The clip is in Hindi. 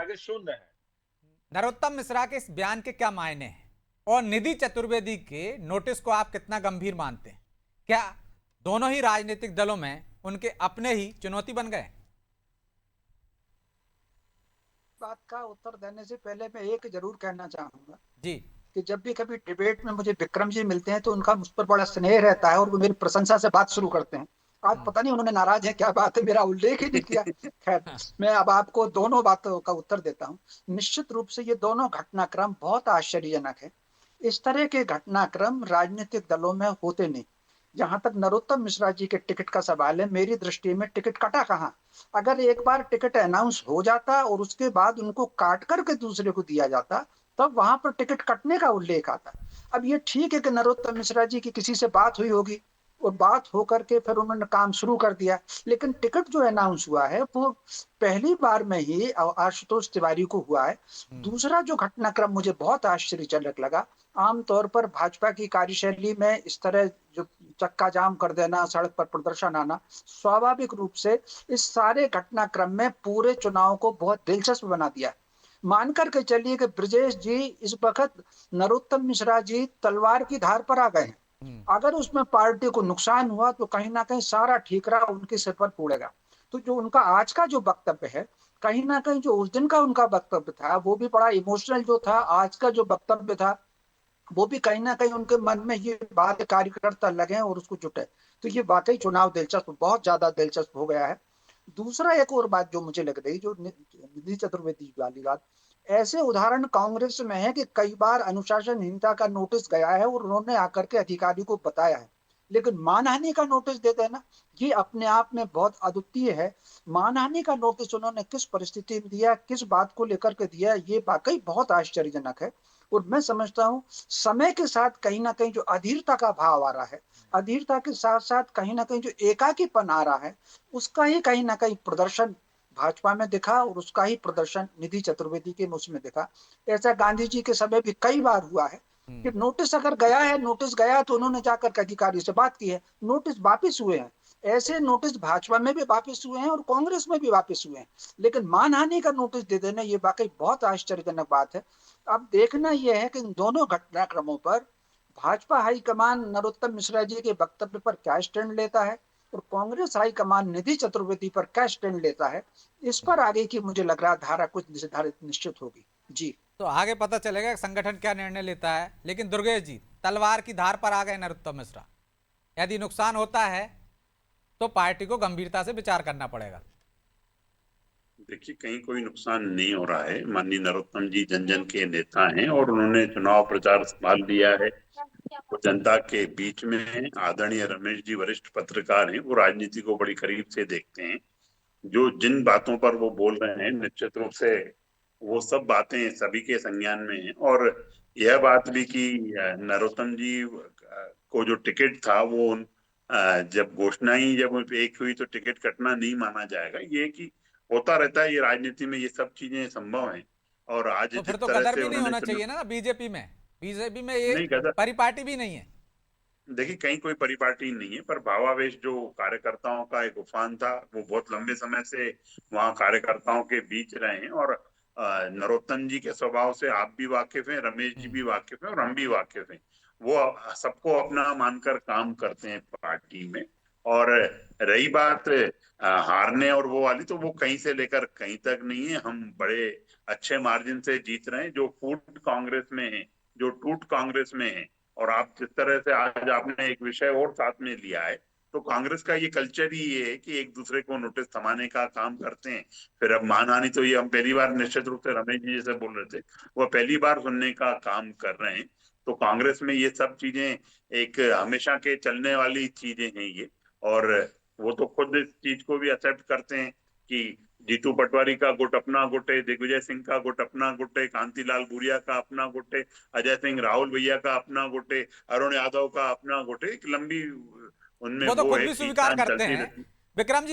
आगे शून्य है। नरोत्तम मिश्रा के इस बयान के क्या मायने हैं और निधि चतुर्वेदी के नोटिस को आप कितना गंभीर मानते हैं? क्या दोनों ही राजनीतिक दलों में उनके अपने ही चुनौती बन गए? बात का उत्तर देने से पहले मैं एक जरूर कहना चाहूंगा जी। कि जब भी कभी डिबेट में मुझे विक्रम जी मिलते हैं तो उनका मुझ पर बड़ा स्नेह रहता है और वो मेरी प्रशंसा से बात शुरू करते हैं। आज पता नहीं उन्होंने नाराज है क्या बात है, मेरा उल्लेख ही नहीं किया। खैर, मैं अब आपको दोनों बातों का उत्तर देता हूँ। निश्चित रूप से ये दोनों घटनाक्रम बहुत आश्चर्यजनक है। इस तरह के घटनाक्रम राजनीतिक दलों में होते नहीं। जहां तक नरोत्तम मिश्रा जी के टिकट का सवाल है, मेरी दृष्टि में टिकट कटा कहाँ। अगर एक बार टिकट अनाउंस हो जाता और उसके बाद उनको काट करके दूसरे को दिया जाता, तब वहां पर टिकट कटने का उल्लेख आता। अब ये ठीक है कि नरोत्तम मिश्रा जी की किसी से बात हुई होगी और बात होकर के फिर उन्होंने काम शुरू कर दिया, लेकिन टिकट जो अनाउंस हुआ है वो पहली बार में ही आशुतोष तिवारी को हुआ है। दूसरा जो घटनाक्रम मुझे बहुत आश्चर्यजनक लगा, आमतौर पर भाजपा की कार्यशैली में इस तरह जो चक्का जाम कर देना, सड़क पर प्रदर्शन आना, स्वाभाविक रूप से इस सारे घटनाक्रम में पूरे चुनाव को बहुत दिलचस्प बना दिया। मान करके चलिए कि ब्रजेश जी इस वक्त नरोत्तम मिश्रा जी तलवार की धार पर आ गए हैं। अगर उसमें पार्टी को नुकसान हुआ तो कहीं ना कहीं सारा ठीकरा उनके सिर पर पड़ेगा। तो जो उनका आज का जो वक्तव्य है, कहीं ना कहीं जो उस दिन का उनका वक्तव्य था वो भी बड़ा इमोशनल जो था, आज का जो वक्तव्य था वो भी कहीं ना कहीं उनके मन में ये बात कार्यकर्ता लगे और उसको जुटे। तो ये वाकई चुनाव दिलचस्प, बहुत ज्यादा दिलचस्प हो गया है। दूसरा एक और बात जो मुझे लग रही, जो निधि चतुर्वेदी वाली बात, ऐसे उदाहरण कांग्रेस में है कि कई बार अनुशासनहीनता का नोटिस गया है और उन्होंने आकर के अधिकारी को बताया है, लेकिन मानहानि का नोटिस दे देना ये अपने आप में बहुत अद्वितीय है। मानहानि का नोटिस उन्होंने किस परिस्थिति में दिया, किस बात को लेकर के दिया, ये वाकई बहुत आश्चर्यजनक है। और मैं समझता हूँ समय के साथ कहीं ना कहीं जो अधीरता का भाव आ रहा है, अधीरता के साथ साथ कहीं ना कहीं जो एकाकीपन आ रहा है, उसका ही कहीं ना कहीं प्रदर्शन भाजपा में दिखा और उसका ही प्रदर्शन निधि चतुर्वेदी के उसमें दिखा। ऐसा गांधी जी के समय भी कई बार हुआ है कि नोटिस अगर गया है, नोटिस गया तो उन्होंने जाकर के अधिकारी से बात की है, नोटिस वापिस हुए हैं। ऐसे नोटिस भाजपा में भी वापिस हुए हैं और कांग्रेस में भी वापिस हुए हैं, लेकिन मानहानि का नोटिस दे देना ये वाकई बहुत आश्चर्यजनक बात है। अब देखना यह है कि इन दोनों घटनाक्रमों पर भाजपा हाईकमान नरोत्तम मिश्रा जी के वक्तव्य पर क्या स्टैंड लेता है और कांग्रेस हाईकमान निधि चतुर्वेदी पर क्या स्टैंड लेता है, इस पर आगे की मुझे लग रहा धारा कुछ निर्धारित निश्चित होगी। जी, तो आगे पता चलेगा कि संगठन क्या निर्णय लेता है। लेकिन दुर्गेश जी, तलवार की धार पर आ गए नरोत्तम मिश्रा। यदि नुकसान होता है तो पार्टी को गंभीरता से विचार करना पड़ेगा। देखिए, कहीं कोई नुकसान नहीं हो रहा है। माननीय नरोत्तम जी जन जन के नेता हैं और उन्होंने चुनाव प्रचार संभाल लिया है। वो जनता के बीच में हैं। आदरणीय रमेश जी वरिष्ठ पत्रकार हैं, वो राजनीति को बड़ी करीब से देखते हैं। जो जिन बातों पर वो बोल रहे हैं, निश्चित रूप से वो सब बातें सभी के संज्ञान में हैं। और यह बात भी कि नरोत्तम जी को जो टिकट था वो जब घोषणा ही जब एक हुई तो टिकट कटना नहीं माना जाएगा। ये कि होता रहता है, ये राजनीति में ये सब चीजें संभव हैं। और आज तो फिर जिस तो तरह गदर से भी नहीं उन्होंने होना चुनाव, चाहिए ना बीजेपी में। बीजेपी में ये नहीं गदर, परिपाटी भी नहीं है। देखिए कहीं कोई परिपाटी नहीं है, पर भावावेश जो कार्यकर्ताओं का एक उफान था, वो बहुत लंबे समय से वहाँ कार्यकर्ताओं के बीच रहे हैं। और नरोत्तम जी के स्वभाव से आप भी वाकिफ हैं, रमेश जी भी वाकिफ हैं और हम भी वाकिफ हैं। वो सबको अपना मानकर काम करते हैं पार्टी में। और रही बात हारने और वो वाली, तो वो कहीं से लेकर कहीं तक नहीं है। हम बड़े अच्छे मार्जिन से जीत रहे हैं। जो फूट कांग्रेस में है, जो टूट कांग्रेस में है, और आप जिस तरह से आज आपने एक विषय और साथ में लिया है, तो कांग्रेस का ये कल्चर ही ये है कि एक दूसरे को नोटिस थमाने का काम करते हैं। फिर अब मानहानि तो ये हम पहली बार, निश्चित रूप से रमेश जी जैसे बोल रहे थे, वो पहली बार सुनने का काम कर रहे हैं। तो कांग्रेस में ये सब चीजें एक हमेशा के चलने वाली चीजें हैं ये। और वो तो खुद इस चीज को भी एक्सेप्ट करते हैं कि जीतू पटवारी का गुट अपना गुट है, दिग्विजय सिंह का गुट अपना गुट है, कांतिलाल भूरिया का अपना गुट है, अजय सिंह राहुल भैया का अपना गुट है, अरुण यादव का अपना गुट है। एक लंबी उनमें वो तो वो खुद है भी स्वीकार खींचतान करते चलती हैं। रहती। विक्रम जी,